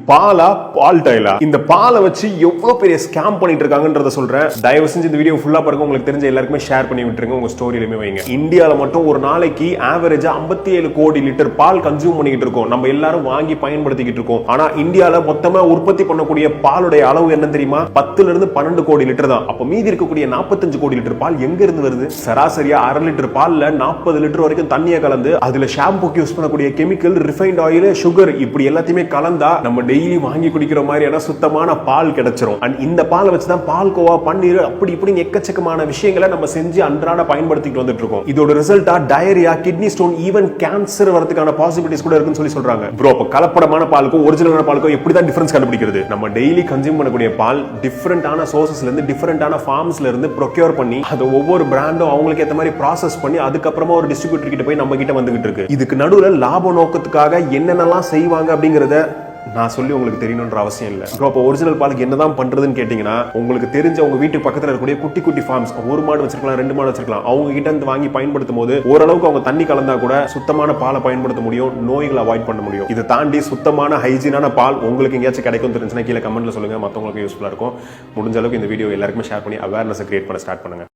பாலா பால் டைலா? இந்த பாலை வச்சு எவ்வளவு பெரிய ஸ்கேம் பண்ணிட்டு இருக்காங்கன்றத சொல்றேன். தயவு செஞ்சு இந்த வீடியோ ஃபுல்லா பாருங்க. உங்களுக்கு தெரிஞ்ச எல்லாருக்குமே ஷேர் பண்ணி விட்டுருங்க, உங்க ஸ்டோரியிலுமே வைங்க. இந்தியால மட்டும் ஒரு நாளைக்கு ஆவரேஜா 57 கோடி லிட்டர் பால் கன்சியூம் பண்ணிட்டு இருக்கோம். நம்ம எல்லாரும் வாங்கி பயன்படுத்திக்கிட்டு இருக்கோம். ஆனா இந்தியால மொத்தமா உற்பத்தி பண்ணக்கூடிய பாலுடைய அளவு என்ன தெரியுமா? 10 இருந்து 12 கோடி லிட்டர் தான். அப்ப மீதி இருக்கக்கூடிய 45 கோடி லிட்டர் பால் எங்க இருந்து வருது? சராசரியா 1/2 லிட்டர் பால்ல 40 லிட்டர் வரைக்கும் தண்ணியை கலந்து அதுல ஷாம்புக்கு யூஸ் பண்ணக்கூடிய கெமிக்கல், ரிஃபைண்ட் ஆயில், சுகர் இப்படி எல்லாத்தையுமே கலந்தா நம்ம டெய்லி வாங்கி குடிக்கிற மாதிரியான சுத்தமான பால் கிடைச்சிரும். அண்ட் இந்த பாலை வச்சு தான் பால்கோவா, பன்னீர் அப்படி இப்படி எக்கச்சக்கமான விஷயங்களை நம்ம செஞ்சு அன்றாட பயன்படுத்திட்டு வந்துட்டு இருக்கோம். இதோட ரிசல்ட்டா diarrhoea, kidney stone, even cancer வரதுக்கான பாசிபிலிட்டிஸ் கூட இருக்குன்னு சொல்றாங்க. ப்ரோ, அப்ப கலப்படமான பாலுக்கும் ஒரிஜினலான பாலுக்கும் எப்படி தான் டிஃபரன்ஸ் கண்டுபிடிக்கிறது? நம்ம டெய்லி கன்சியூம் பண்ணக்கூடிய பால் டிஃபரெண்டான சோர்சஸ்ல இருந்து, டிஃபரெண்டான ஃபார்ம்ஸ்ல இருந்து ப்ரொக்யூர் பண்ணி அது ஒவ்வொரு பிராண்டும் அவங்களுக்கு ஏத்த மாதிரி ப்ராசஸ் பண்ணி அதுக்கப்புறமா ஒரு டிஸ்ட்ரிபியூட்டர் கிட்ட போய் நம்ம கிட்ட வந்துகிட்டு இருக்கு. இதுக்கு நடுவுல லாப நோக்கத்துக்காக என்னென்னலாம் செய்வாங்க அப்படிங்கறத நான் சொல்லி உங்களுக்கு தெரியணும்ன்ற அவசியம் இல்லை. இப்போ ஒரிஜினல் பாலுக்கு என்னதான் பண்றதுன்னு கேட்டீங்கன்னா, உங்களுக்கு தெரிஞ்ச உங்க வீட்டு பக்கத்துல இருக்கக்கூடிய குட்டி குட்டி ஃபார்ம்ஸ், ஒரு மாடு வச்சிருக்கலாம், 2 மாடு வச்சிருக்கலாம், அவங்க கிட்ட இருந்து வாங்கி பயன்படுத்தும் போது ஓரளவுக்கு அவங்க தண்ணி கலந்தா கூட சுத்தமான பாலை பயன்படுத்த முடியும், நோய்களை அவாய்ட் பண்ண முடியும். இதை தாண்டி சுத்தமான ஹைஜீனான பால் உங்களுக்கு எங்கேயாச்சும் கிடைக்கும் தெரிஞ்சுன்னா கீழே கமெண்ட்ல சொல்லுங்க, மற்றவங்களுக்கு யூஸ்ஃபுல்லா இருக்கும். முடிஞ்ச அளவுக்கு இந்த வீடியோ எல்லாருக்குமே ஷேர் பண்ணி அவேர்னஸ் கிரியேட் பண்ண ஸ்டார்ட் பண்ணுங்க.